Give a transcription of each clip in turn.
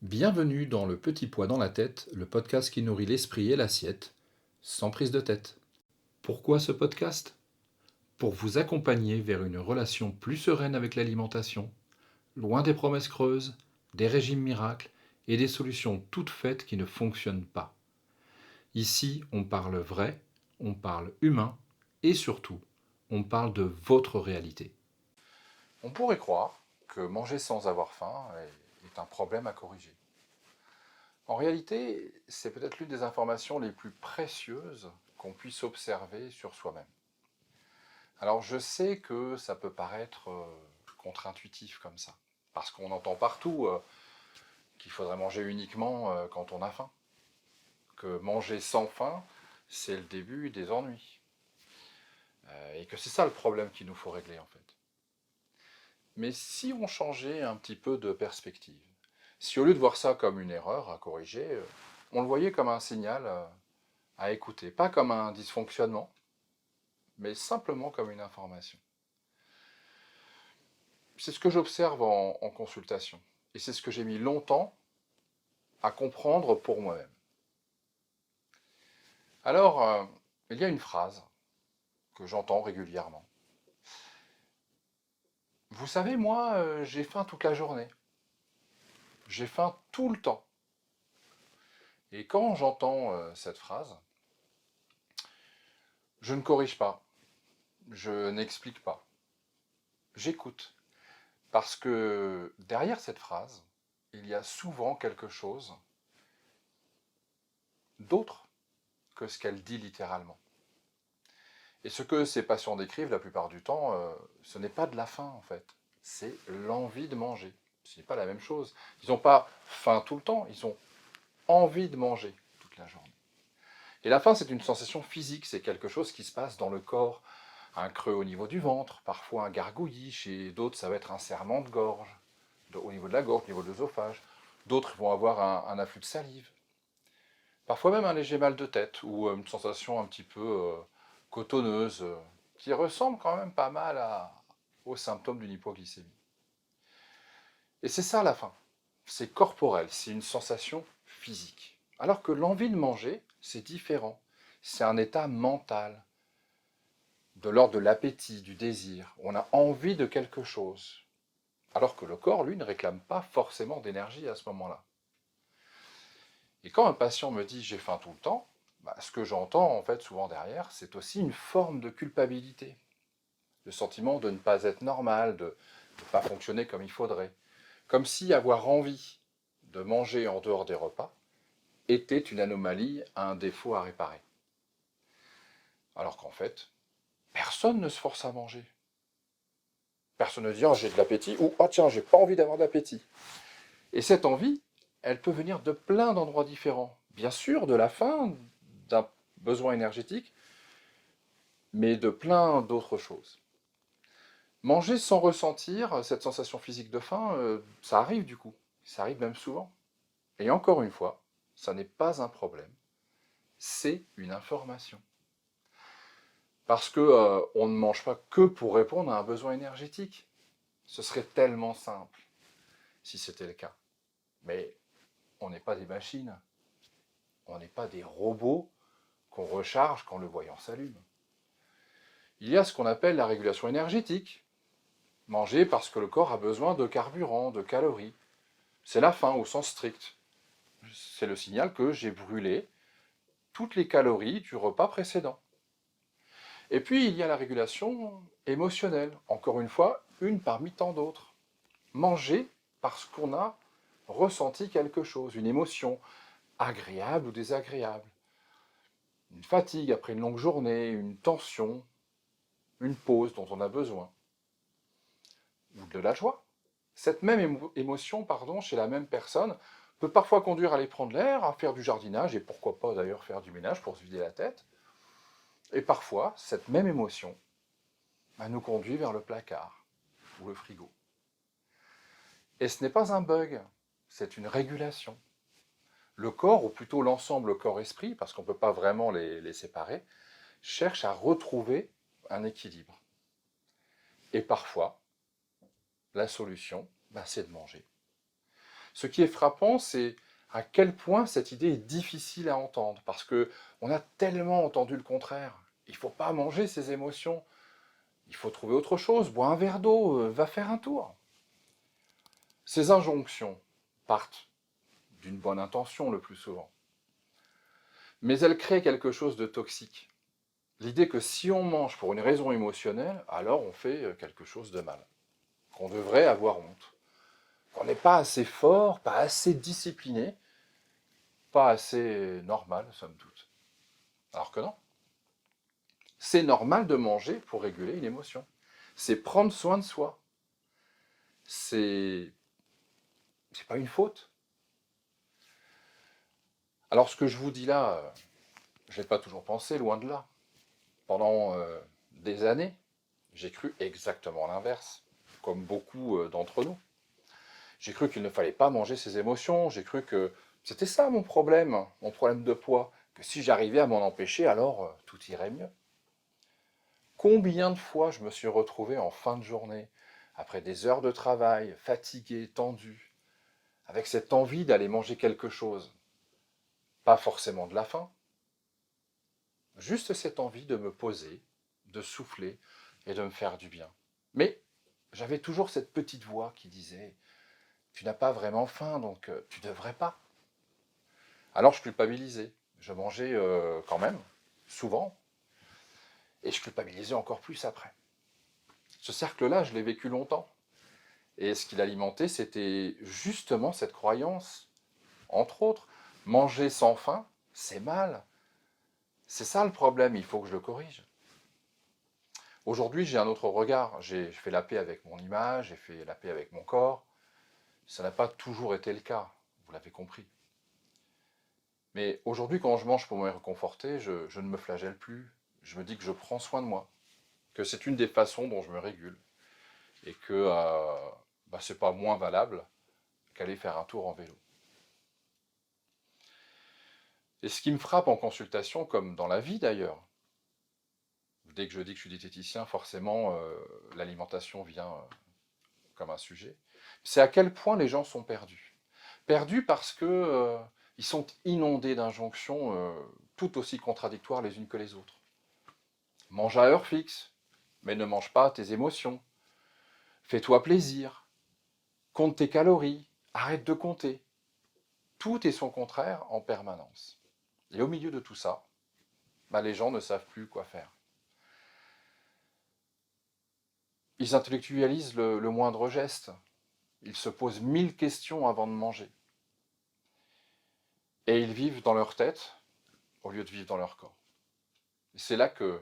Bienvenue dans Le Petit Pois dans la tête, le podcast qui nourrit l'esprit et l'assiette, sans prise de tête. Pourquoi ce podcast? Pour vous accompagner vers une relation plus sereine avec l'alimentation, loin des promesses creuses, des régimes miracles et des solutions toutes faites qui ne fonctionnent pas. Ici, on parle vrai, on parle humain et surtout, on parle de votre réalité. On pourrait croire que manger sans avoir faim est un problème à corriger. En réalité, c'est peut-être l'une des informations les plus précieuses qu'on puisse observer sur soi-même. Alors je sais que ça peut paraître contre-intuitif comme ça, parce qu'on entend partout qu'il faudrait manger uniquement quand on a faim, que manger sans faim, c'est le début des ennuis, et que c'est ça le problème qu'il nous faut régler en fait. Mais si on changeait un petit peu de perspective, si au lieu de voir ça comme une erreur à corriger, on le voyait comme un signal à écouter, pas comme un dysfonctionnement, mais simplement comme une information. C'est ce que j'observe en consultation, et c'est ce que j'ai mis longtemps à comprendre pour moi-même. Alors, il y a une phrase que j'entends régulièrement. Vous savez, moi, j'ai faim toute la journée. J'ai faim tout le temps. Et quand j'entends cette phrase, je ne corrige pas, je n'explique pas, j'écoute. Parce que derrière cette phrase, il y a souvent quelque chose d'autre que ce qu'elle dit littéralement. Et ce que ces patients décrivent la plupart du temps, ce n'est pas de la faim en fait, c'est l'envie de manger. Ce n'est pas la même chose. Ils n'ont pas faim tout le temps, ils ont envie de manger toute la journée. Et la faim, c'est une sensation physique, c'est quelque chose qui se passe dans le corps. Un creux au niveau du ventre, parfois un gargouillis, chez d'autres ça va être un serrement de gorge, au niveau de la gorge, au niveau de l'œsophage. D'autres vont avoir un afflux de salive. Parfois même un léger mal de tête ou une sensation un petit peu cotonneuse qui ressemble quand même pas mal aux symptômes d'une hypoglycémie. Et c'est ça la faim. C'est corporel, c'est une sensation physique. Alors que l'envie de manger, c'est différent. C'est un état mental, de l'ordre de l'appétit, du désir. On a envie de quelque chose. Alors que le corps, lui, ne réclame pas forcément d'énergie à ce moment-là. Et quand un patient me dit j'ai faim tout le temps, ce que j'entends en fait souvent derrière, c'est aussi une forme de culpabilité. Le sentiment de ne pas être normal, de ne pas fonctionner comme il faudrait. Comme si avoir envie de manger en dehors des repas était une anomalie, un défaut à réparer. Alors qu'en fait, personne ne se force à manger. Personne ne dit oh, j'ai de l'appétit ou oh tiens, j'ai pas envie d'avoir d'appétit. Et cette envie, elle peut venir de plein d'endroits différents. Bien sûr, de la faim, d'un besoin énergétique, mais de plein d'autres choses. Manger sans ressentir cette sensation physique de faim, ça arrive du coup. Ça arrive même souvent. Et encore une fois, ça n'est pas un problème. C'est une information. Parce que on ne mange pas que pour répondre à un besoin énergétique. Ce serait tellement simple si c'était le cas. Mais on n'est pas des machines. On n'est pas des robots qu'on recharge quand le voyant s'allume. Il y a ce qu'on appelle la régulation énergétique. Manger parce que le corps a besoin de carburant, de calories. C'est la faim au sens strict. C'est le signal que j'ai brûlé toutes les calories du repas précédent. Et puis il y a la régulation émotionnelle. Encore une fois, une parmi tant d'autres. Manger parce qu'on a ressenti quelque chose, une émotion, agréable ou désagréable. Une fatigue après une longue journée, une tension, une pause dont on a besoin. Ou de la joie. Cette même émotion, chez la même personne, peut parfois conduire à aller prendre l'air, à faire du jardinage, et pourquoi pas d'ailleurs faire du ménage pour se vider la tête. Et parfois, cette même émotion nous conduit vers le placard ou le frigo. Et ce n'est pas un bug, c'est une régulation. Le corps, ou plutôt l'ensemble corps-esprit, parce qu'on ne peut pas vraiment les séparer, cherche à retrouver un équilibre. Et parfois, la solution, c'est de manger. Ce qui est frappant, c'est à quel point cette idée est difficile à entendre, parce que on a tellement entendu le contraire. Il ne faut pas manger ses émotions, il faut trouver autre chose, bois un verre d'eau, va faire un tour. Ces injonctions partent d'une bonne intention le plus souvent, mais elles créent quelque chose de toxique. L'idée que si on mange pour une raison émotionnelle, alors on fait quelque chose de mal, qu'on devrait avoir honte, qu'on n'est pas assez fort, pas assez discipliné, pas assez normal, somme toute. Alors que non. C'est normal de manger pour réguler une émotion. C'est prendre soin de soi. C'est pas une faute. Alors ce que je vous dis là, je n'ai pas toujours pensé, loin de là. Pendant des années, j'ai cru exactement l'inverse, comme beaucoup d'entre nous. J'ai cru qu'il ne fallait pas manger ses émotions, j'ai cru que c'était ça mon problème de poids, que si j'arrivais à m'en empêcher, alors tout irait mieux. Combien de fois je me suis retrouvé en fin de journée, après des heures de travail, fatigué, tendu, avec cette envie d'aller manger quelque chose. Pas forcément de la faim, juste cette envie de me poser, de souffler et de me faire du bien. Mais j'avais toujours cette petite voix qui disait « Tu n'as pas vraiment faim, donc tu ne devrais pas ». Alors je culpabilisais. Je mangeais quand même, souvent, et je culpabilisais encore plus après. Ce cercle-là, je l'ai vécu longtemps. Et ce qui l'alimentait, c'était justement cette croyance, entre autres, manger sans faim, c'est mal. C'est ça le problème, il faut que je le corrige. Aujourd'hui, j'ai un autre regard. J'ai fait la paix avec mon image, j'ai fait la paix avec mon corps. Ça n'a pas toujours été le cas, vous l'avez compris. Mais aujourd'hui, quand je mange pour me réconforter, je ne me flagelle plus. Je me dis que je prends soin de moi, que c'est une des façons dont je me régule, et que c'est pas moins valable qu'aller faire un tour en vélo. Et ce qui me frappe en consultation, comme dans la vie d'ailleurs, dès que je dis que je suis diététicien, forcément, l'alimentation vient comme un sujet, c'est à quel point les gens sont perdus. Perdus parce que ils sont inondés d'injonctions tout aussi contradictoires les unes que les autres. Mange à heure fixe, mais ne mange pas tes émotions. Fais-toi plaisir. Compte tes calories. Arrête de compter. Tout est son contraire en permanence. Et au milieu de tout ça, les gens ne savent plus quoi faire. Ils intellectualisent le moindre geste. Ils se posent 1000 questions avant de manger. Et ils vivent dans leur tête au lieu de vivre dans leur corps. Et c'est là que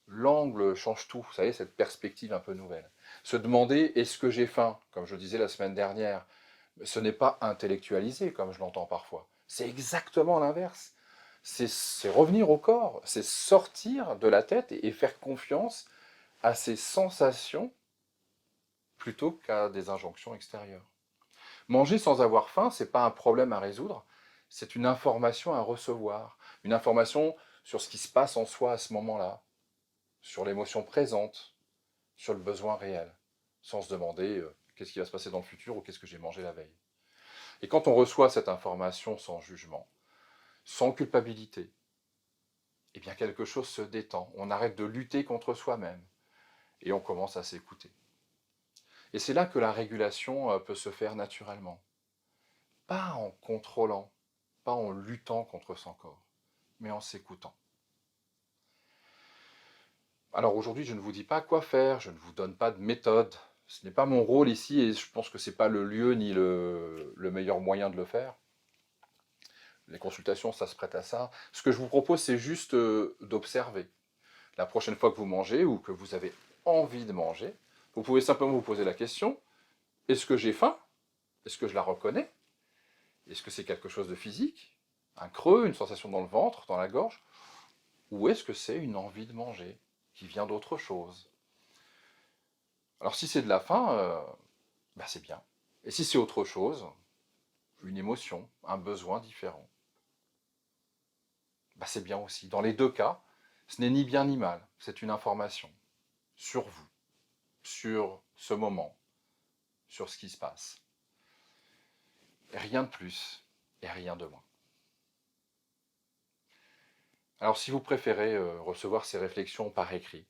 l'angle change tout, vous savez, cette perspective un peu nouvelle. Se demander, est-ce que j'ai faim, comme je disais la semaine dernière, ce n'est pas intellectualiser, comme je l'entends parfois. C'est exactement l'inverse. C'est revenir au corps, c'est sortir de la tête et faire confiance à ses sensations plutôt qu'à des injonctions extérieures. Manger sans avoir faim, ce n'est pas un problème à résoudre, c'est une information à recevoir, une information sur ce qui se passe en soi à ce moment-là, sur l'émotion présente, sur le besoin réel, sans se demander qu'est-ce qui va se passer dans le futur ou qu'est-ce que j'ai mangé la veille. Et quand on reçoit cette information sans jugement, sans culpabilité, eh bien quelque chose se détend, on arrête de lutter contre soi-même et on commence à s'écouter. Et c'est là que la régulation peut se faire naturellement. Pas en contrôlant, pas en luttant contre son corps, mais en s'écoutant. Alors aujourd'hui, je ne vous dis pas quoi faire, je ne vous donne pas de méthode. Ce n'est pas mon rôle ici et je pense que ce n'est pas le lieu ni le meilleur moyen de le faire. Les consultations, ça se prête à ça. Ce que je vous propose, c'est juste d'observer. La prochaine fois que vous mangez ou que vous avez envie de manger, vous pouvez simplement vous poser la question, est-ce que j'ai faim? Est-ce que je la reconnais? Est-ce que c'est quelque chose de physique? Un creux, une sensation dans le ventre, dans la gorge? Ou est-ce que c'est une envie de manger qui vient d'autre chose? Alors si c'est de la faim, c'est bien. Et si c'est autre chose, une émotion, un besoin différent, c'est bien aussi. Dans les deux cas, ce n'est ni bien ni mal, c'est une information sur vous, sur ce moment, sur ce qui se passe. Rien de plus et rien de moins. Alors si vous préférez recevoir ces réflexions par écrit,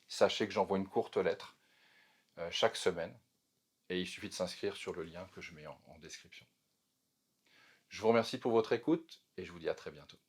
sachez que j'envoie une courte lettre chaque semaine et il suffit de s'inscrire sur le lien que je mets en description. Je vous remercie pour votre écoute et je vous dis à très bientôt.